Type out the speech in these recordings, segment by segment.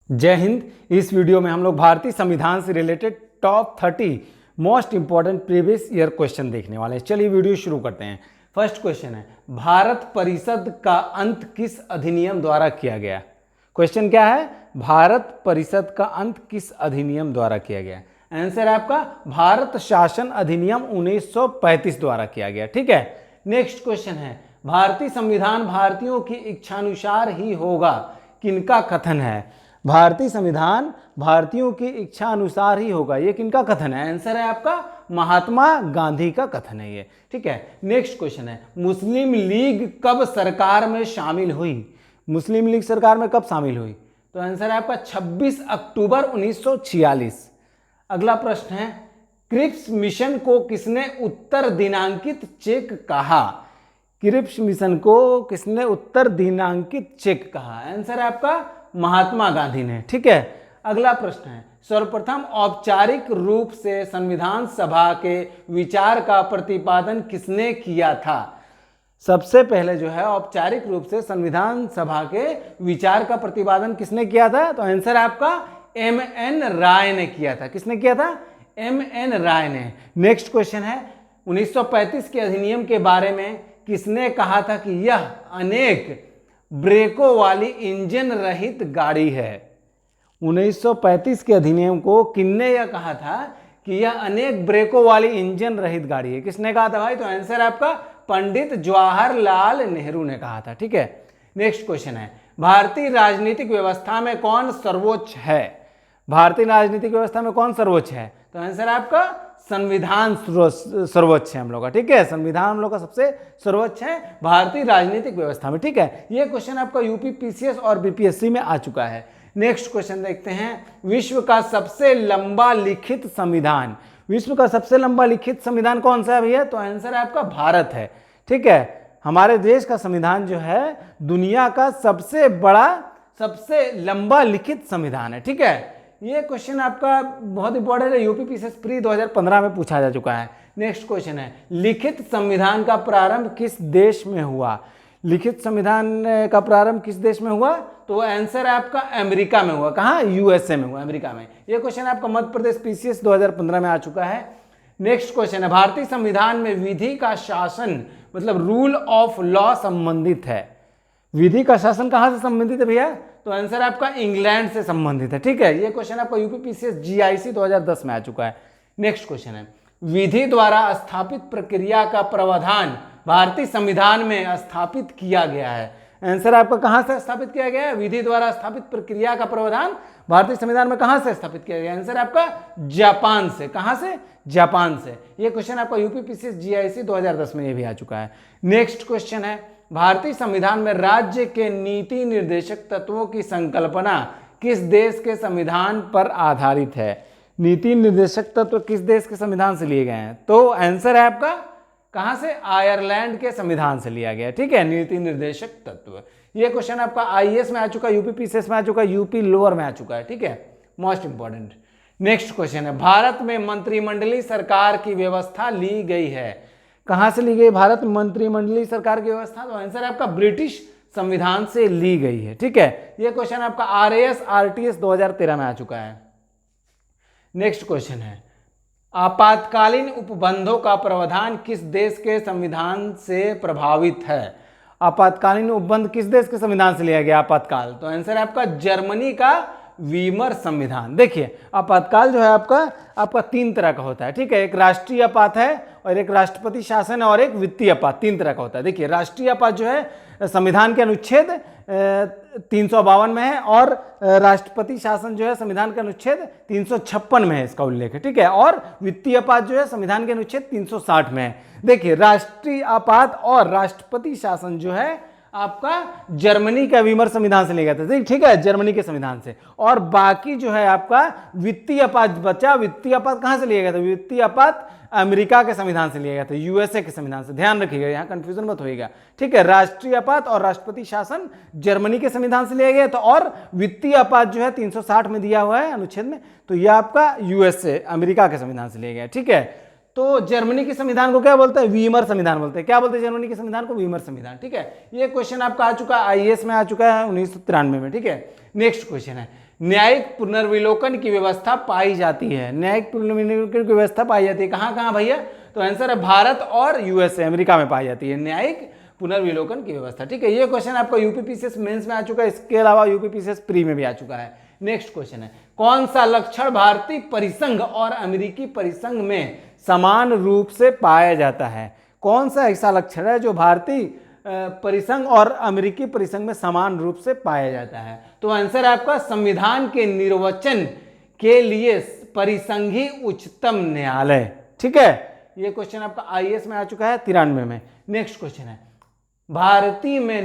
जय हिंद। इस वीडियो में हम लोग भारतीय संविधान से related top 30 most important previous year question देखने वाले हैं। चलिए वीडियो शुरू करते हैं। फर्स्ट क्वेश्चन है, भारत परिषद का अंत किस अधिनियम द्वारा किया गया? क्वेश्चन क्या है? भारत परिषद का अंत किस अधिनियम द्वारा किया गया? आंसर है आपका भारत शासन अधिनियम 1935 द्वारा किया गया। ठीक है। नेक्स्ट क्वेश्चन है, भारतीय संविधान भारतीयों की इच्छानुसार ही होगा, किनका कथन है? भारतीय संविधान भारतीयों की इच्छा अनुसार ही होगा, ये किनका कथन है? आंसर है आपका महात्मा गांधी का कथन है ये। ठीक है। नेक्स्ट क्वेश्चन है, मुस्लिम लीग कब सरकार में शामिल हुई? मुस्लिम लीग सरकार में कब शामिल हुई? तो आंसर है आपका 26 अक्टूबर 1946। अगला प्रश्न है, क्रिप्स मिशन को किसने उत्तर दिनांकित चेक कहा? क्रिप्स मिशन को किसने उत्तर दिनांकित चेक कहा? आंसर है आपका महात्मा गांधी ने। ठीक है। अगला प्रश्न है, सर्वप्रथम औपचारिक रूप से संविधान सभा के विचार का प्रतिपादन किसने किया था? सबसे पहले जो है औपचारिक रूप से संविधान सभा के विचार का प्रतिपादन किसने किया था? तो आंसर है आपका एम.एन. राय ने किया था। किसने किया था? एम.एन. राय ने। नेक्स्ट क्वेश्चन है, 1935 के अधिनियम के बारे में किसने कहा था कि यह अनेक ब्रेकों वाली इंजन रहित गाड़ी है? 1935 के अधिनियम को किसने यह कहा था कि यह अनेक ब्रेकों वाली इंजन रहित गाड़ी है? किसने कहा था भाई? तो आंसर आपका पंडित जवाहरलाल नेहरू ने कहा था। ठीक है। नेक्स्ट क्वेश्चन है, भारतीय राजनीतिक व्यवस्था में कौन सर्वोच्च है? भारतीय राजनीतिक व्यवस्था में कौन सर्वोच्च है? तो आंसर आपका संविधान सर्वोच्च है हम लोग का। ठीक है। संविधान हम लोग का सबसे सर्वोच्च है भारतीय राजनीतिक व्यवस्था में। ठीक है। यह क्वेश्चन आपका यूपी पीसीएस और बीपीएससी में आ चुका है। नेक्स्ट क्वेश्चन देखते हैं, विश्व का सबसे लंबा लिखित संविधान। विश्व का सबसे लंबा लिखित संविधान कौन सा है भैया? तो आंसर है आपका भारत है। ठीक है। हमारे देश का संविधान जो है दुनिया का सबसे बड़ा सबसे लंबा लिखित संविधान है। ठीक है। ये क्वेश्चन आपका बहुत इंपॉर्टेंट है, यूपी पीसीएस प्री 2015 में पूछा जा चुका है। नेक्स्ट क्वेश्चन है, लिखित संविधान का प्रारंभ किस देश में हुआ? लिखित संविधान का प्रारंभ किस देश में हुआ? तो आंसर है आपका अमेरिका में हुआ। कहाँ? यूएसए में हुआ, अमेरिका में। ये क्वेश्चन आपका मध्य प्रदेश पीसीएस 2015 में आ चुका है। नेक्स्ट क्वेश्चन है, भारतीय संविधान में विधि का शासन मतलब रूल ऑफ लॉ संबंधित है। विधि का शासन कहां से संबंधित है भैया? तो आंसर आपका इंग्लैंड से संबंधित है। ठीक है। ये क्वेश्चन आपका यूपी पीसीएस जीआईसी 2010 में आ चुका है। नेक्स्ट क्वेश्चन है, विधि द्वारा स्थापित प्रक्रिया का प्रावधान भारतीय संविधान में स्थापित किया गया है। आंसर आपका कहां से स्थापित किया गया है? विधि द्वारा स्थापित प्रक्रिया का प्रावधान भारतीय संविधान में कहां से स्थापित किया गया? आंसर आपका जापान से। कहां से? जापान से। यह क्वेश्चन आपका यूपी पीसीएस जीआईसी 2010 में ये भी आ चुका है। नेक्स्ट क्वेश्चन है, भारतीय संविधान में राज्य के नीति निर्देशक तत्वों की संकल्पना किस देश के संविधान पर आधारित है? नीति निर्देशक तत्व किस देश के संविधान से लिए गए हैं? तो आंसर है आपका कहां से? आयरलैंड के संविधान से लिया गया। ठीक है। नीति निर्देशक तत्व ये क्वेश्चन आपका आईएएस में आ चुका है, यूपी पीसीएस में आ चुका है, यूपी लोअर में आ चुका है। ठीक है। Most important. नेक्स्ट क्वेश्चन है, भारत में मंत्रिमंडलीय सरकार की व्यवस्था ली गई है। कहां से ली गई भारत मंत्रिमंडलीय सरकार की व्यवस्था? तो आंसर आपका ब्रिटिश संविधान से ली गई है। ठीक है। यह क्वेश्चन आपका आरएएस आरटीएस 2013 में आ चुका है। नेक्स्ट क्वेश्चन है, आपातकालीन उपबंधों का प्रावधान किस देश के संविधान से प्रभावित है? आपातकालीन उपबंध किस देश के संविधान से लिया गया आपातकाल? तो आंसर है आपका जर्मनी का वीमर संविधान। देखिए आपातकाल जो है आपका तीन तरह का होता है। ठीक है। एक राष्ट्रीय आपात है और एक राष्ट्रपति शासन है और एक वित्तीय आपात। तीन तरह का होता है। देखिए राष्ट्रीय आपात जो है संविधान के अनुच्छेद 352 में है और राष्ट्रपति शासन जो है संविधान के अनुच्छेद 356 में है, इसका उल्लेख है। ठीक है। और वित्तीय आपात जो है संविधान के अनुच्छेद 360 में है। देखिए राष्ट्रीय आपात और राष्ट्रपति शासन जो है आपका जर्मनी का वीमर संविधान से लिया गया था। ठीक है। जर्मनी के संविधान से। और बाकी जो है आपका वित्तीय आपात बचा। वित्तीय आपात कहां से लिया गया था? वित्तीय आपात अमेरिका के संविधान से लिया गया था, यूएसए के संविधान से। ध्यान रखिएगा, यहां कंफ्यूजन मत होइएगा। ठीक है। राष्ट्रीय आपात और राष्ट्रपति शासन जर्मनी के संविधान से लिया गया था और वित्तीय आपात जो है 360 में दिया हुआ है अनुच्छेद में, तो यह आपका यूएसए अमेरिका के संविधान से लिया गया। ठीक है। तो जर्मनी के संविधान को क्या बोलते हैं? वीमर संविधान बोलते हैं। क्या बोलते हैं जर्मनी के संविधान को? वीमर संविधान। ठीक है। ये क्वेश्चन आपका आ चुका है, आईएएस में आ चुका है 1993 में। ठीक है। नेक्स्ट क्वेश्चन है, न्यायिक पुनर्विलोकन की व्यवस्था पाई जाती है। न्यायिक पुनर्विलोकन की व्यवस्था पाई जाती है कहाँ कहाँ भैया? तो आंसर है भारत और यूएसए, अमेरिका में पाई जाती है न्यायिक पुनर्विलोकन की व्यवस्था। ठीक है, ये क्वेश्चन आपका यूपीपीसीएस मेंस में आ चुका है, इसके अलावा यूपीपीसीएस प्री में भी आ चुका है। नेक्स्ट क्वेश्चन है, कौन सा लक्षण भारतीय परिसंघ और अमेरिकी परिसंघ में समान रूप से पाया जाता है? कौन सा ऐसा लक्षण है जो भारतीय परिसंघ और अमेरिकी परिसंघ में समान रूप से पाया जाता है? तो आंसर है आपका संविधान के निर्वचन के लिए परिसंघी उच्चतम न्यायालय। ठीक है, ये क्वेश्चन आपका आईएएस में आ चुका है 93 में। नेक्स्ट क्वेश्चन है, भारतीय में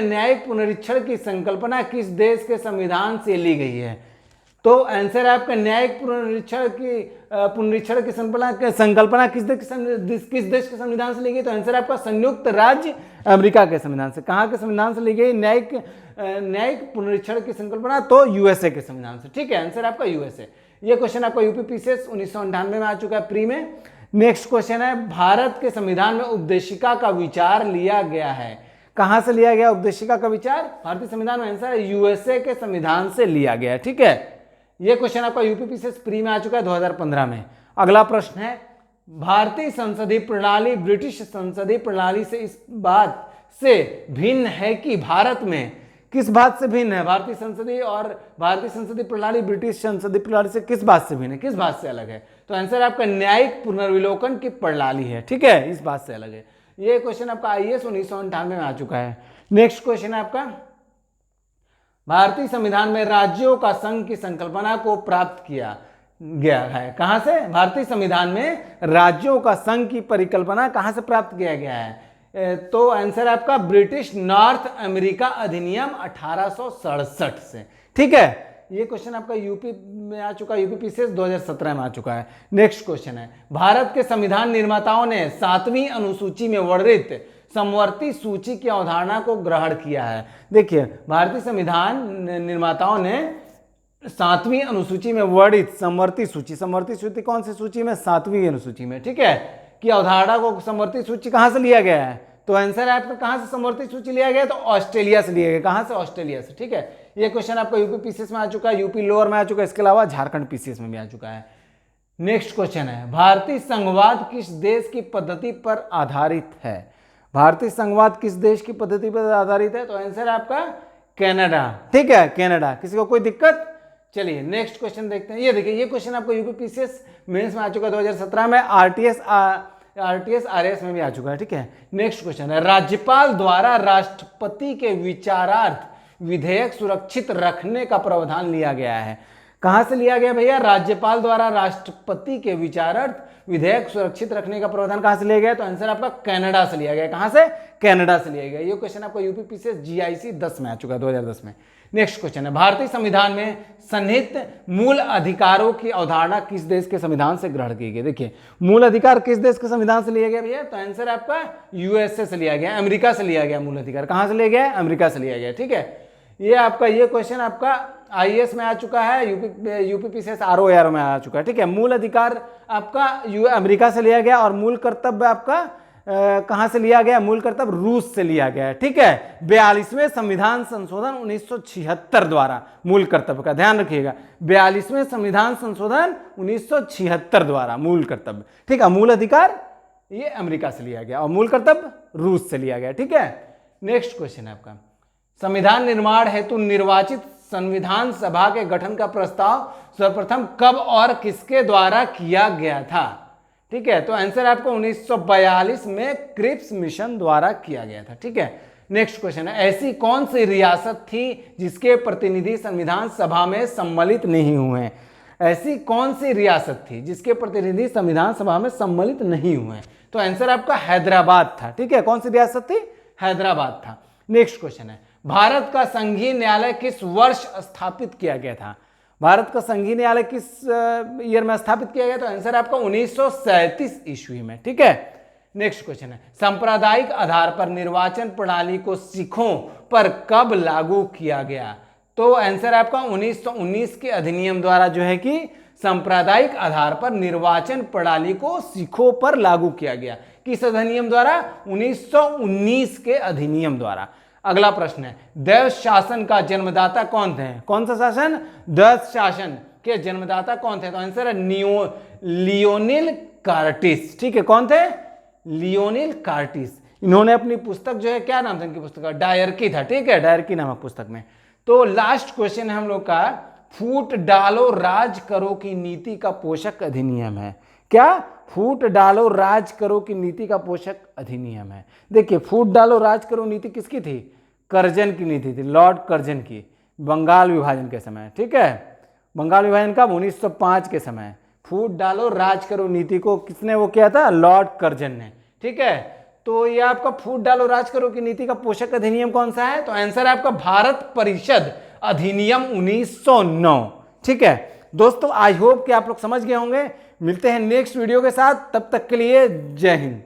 न्यायिक पुनरीक्षण की संकल्पना किस देश के संविधान से ली गई है? तो आंसर है आपका न्यायिक पुनरीक्षण की संकल्पना किस देश के संविधान से ली गई? तो आंसर आपका संयुक्त राज्य अमेरिका के संविधान से। कहाँ के संविधान से ली गई न्यायिक पुनरीक्षण की संकल्पना? तो यूएसए के संविधान से। ठीक है, आंसर आपका यूएसए। ये क्वेश्चन आपका यूपीपीसीएस 1998 में आ चुका है प्री में। नेक्स्ट क्वेश्चन है, भारत के संविधान में उपदेशिका का विचार लिया गया है। कहां से लिया गया उपदेशिका का विचार? भारतीय संविधान में। आंसर है यूएसए के संविधान से लिया गया। ठीक है, यह क्वेश्चन आपका यूपीपीसीएस प्री में आ चुका है 2015 में। अगला प्रश्न है, भारतीय संसदीय प्रणाली ब्रिटिश संसदीय प्रणाली से इस बात से भिन्न है कि भारत में किस बात से भिन्न है? भारतीय संसदीय प्रणाली ब्रिटिश संसदीय प्रणाली से किस बात से भिन्न है, किस बात से अलग है? तो आंसर आपका न्यायिक पुनर्विलोकन की प्रणाली है। ठीक है, इस बात से अलग है। ये क्वेश्चन आपका आईएएस 1998 में आ चुका है। नेक्स्ट क्वेश्चन है आपका, भारतीय संविधान में राज्यों का संघ की संकल्पना को प्राप्त किया गया है। कहां से? भारतीय संविधान में राज्यों का संघ की परिकल्पना कहां से प्राप्त किया गया है? तो आंसर आपका ब्रिटिश नॉर्थ अमेरिका अधिनियम 1867 से। ठीक है, ये क्वेश्चन आपका यूपी में आ चुका है, यूपीपीसीएस 2017 में आ चुका है। नेक्स्ट क्वेश्चन है, भारत के संविधान निर्माताओं ने 7वीं अनुसूची में वर्णित समवर्ती सूची की अवधारणा को ग्रहण किया है। देखिए, भारतीय संविधान निर्माताओं ने 7वीं अनुसूची में वर्णित समवर्ती सूची कौन सी सूची में? 7वीं अनुसूची में। ठीक है, कि अवधारणा को समवर्ती सूची कहां से लिया गया है? तो आंसर है आपका कहां से समवर्ती सूची लिया गया? तो ऑस्ट्रेलिया से लिया गया। कहां से? ऑस्ट्रेलिया से। ठीक है, ये क्वेश्चन आपका यूपीपीसीएस में आ चुका है, यूपी लोअर में आ चुका है, इसके अलावा झारखंड पीसीएस में भी आ चुका है। नेक्स्ट क्वेश्चन है, भारतीय संघवाद किस देश की पद्धति पर आधारित है? भारतीय संघवाद किस देश की पद्धति पर आधारित है? तो आंसर है आपका कनाडा। ठीक है, कनाडा। किसी को कोई दिक्कत? चलिए नेक्स्ट क्वेश्चन देखते हैं। ये देखिए, ये क्वेश्चन आपको यूपीपीसीएस मेंस में आ चुका है 2017 में, आरटीएस आरएएस में भी आ चुका है। ठीक है, नेक्स्ट क्वेश्चन है, राज्यपाल द्वारा राष्ट्रपति के विचारार्थ विधेयक सुरक्षित रखने का प्रावधान लिया गया है। कहां से लिया गया भैया? राज्यपाल द्वारा राष्ट्रपति के विचारार्थ विधेयक सुरक्षित रखने का प्रावधान कहां से लिया गया? तो आंसर आपका कनाडा से लिया गया। कहां से? कनाडा से लिया गया। ये क्वेश्चन आपको यूपीपीसीएस जीआईसी 10 में आ चुका है, 2010 में। नेक्स्ट क्वेश्चन है, भारतीय संविधान में सन्निहित मूल अधिकारों की अवधारणा किस देश के संविधान से ग्रहण की गई? देखिए, मूल अधिकार किस देश के संविधान से लिया गया भैया? तो आंसर आपका यूएसए से लिया गया, अमेरिका से लिया गया। मूल अधिकार कहां से लिया गया? अमेरिका से लिया गया। ठीक है, ये आपका ये क्वेश्चन आपका आईएएस में आ चुका है, यूपीपीसीएस आरओआर में आ चुका है। ठीक है, मूल अधिकार आपका अमेरिका से लिया गया और मूल कर्तव्य आपका कहां से लिया गया? मूल कर्तव्य रूस से लिया गया है। ठीक है, 42वें संविधान संशोधन 1976 द्वारा मूल कर्तव्य का ध्यान रखिएगा, 42वें संविधान संशोधन 1976 द्वारा मूल कर्तव्य। ठीक है, मूल अधिकार ये अमेरिका से लिया गया और मूल कर्तव्य रूस से लिया गया। ठीक है, नेक्स्ट क्वेश्चन है आपका, संविधान निर्माण हेतु निर्वाचित संविधान सभा के गठन का प्रस्ताव सर्वप्रथम कब और किसके द्वारा किया गया था? ठीक है, तो आंसर आपको 1942 में क्रिप्स मिशन द्वारा किया गया था। ठीक है, नेक्स्ट क्वेश्चन है, ऐसी कौन सी रियासत थी जिसके प्रतिनिधि संविधान सभा में सम्मिलित नहीं हुए? ऐसी कौन सी रियासत थी जिसके प्रतिनिधि संविधान सभा में सम्मिलित नहीं हुए? तो आंसर आपका हैदराबाद था। ठीक है, कौन सी रियासत थी? हैदराबाद था। नेक्स्ट क्वेश्चन है, भारत का संघीय न्यायालय किस वर्ष स्थापित किया गया था? भारत का संघीय न्यायालय किस ईयर में स्थापित किया गया? तो आंसर आपका 1937 ईस्वी में। ठीक है, नेक्स्ट क्वेश्चन है, सांप्रदायिक आधार पर निर्वाचन प्रणाली को सिखों पर कब लागू किया गया? तो आंसर आपका 1919 के अधिनियम द्वारा जो है कि सांप्रदायिक आधार पर निर्वाचन प्रणाली को सिखों पर लागू किया गया। किस अधिनियम द्वारा? 1919 के अधिनियम द्वारा। अगला प्रश्न है, दैव शासन का जन्मदाता कौन थे? कौन सा शासन? दैव शासन के जन्मदाता कौन थे? तो आंसर है लियोनिल कार्टिस। ठीक है, कौन थे? Lionel Curtis. इन्होंने अपनी पुस्तक जो है, क्या नाम था इनकी पुस्तक का? डायरकी था। ठीक है, डायरकी नामक पुस्तक में। तो लास्ट क्वेश्चन है हम लोग का, फूट डालो राज करो की नीति का पोषक अधिनियम है। क्या? फूट डालो राज करो की नीति का पोषक अधिनियम है। देखिए, फूट डालो राज करो नीति किसकी थी? कर्जन की नीति थी, लॉर्ड कर्जन की, बंगाल विभाजन के समय। ठीक है, बंगाल विभाजन का 1905 के समय फूट डालो राज करो नीति को किसने वो किया था? लॉर्ड कर्जन ने। ठीक है, तो ये आपका फूट डालो राज करो की नीति का पोषक अधिनियम कौन सा है? तो आंसर है आपका भारत परिषद अधिनियम 1909। ठीक है दोस्तों, आई होप कि आप लोग समझ गए होंगे। मिलते हैं नेक्स्ट वीडियो के साथ, तब तक के लिए जय हिंद।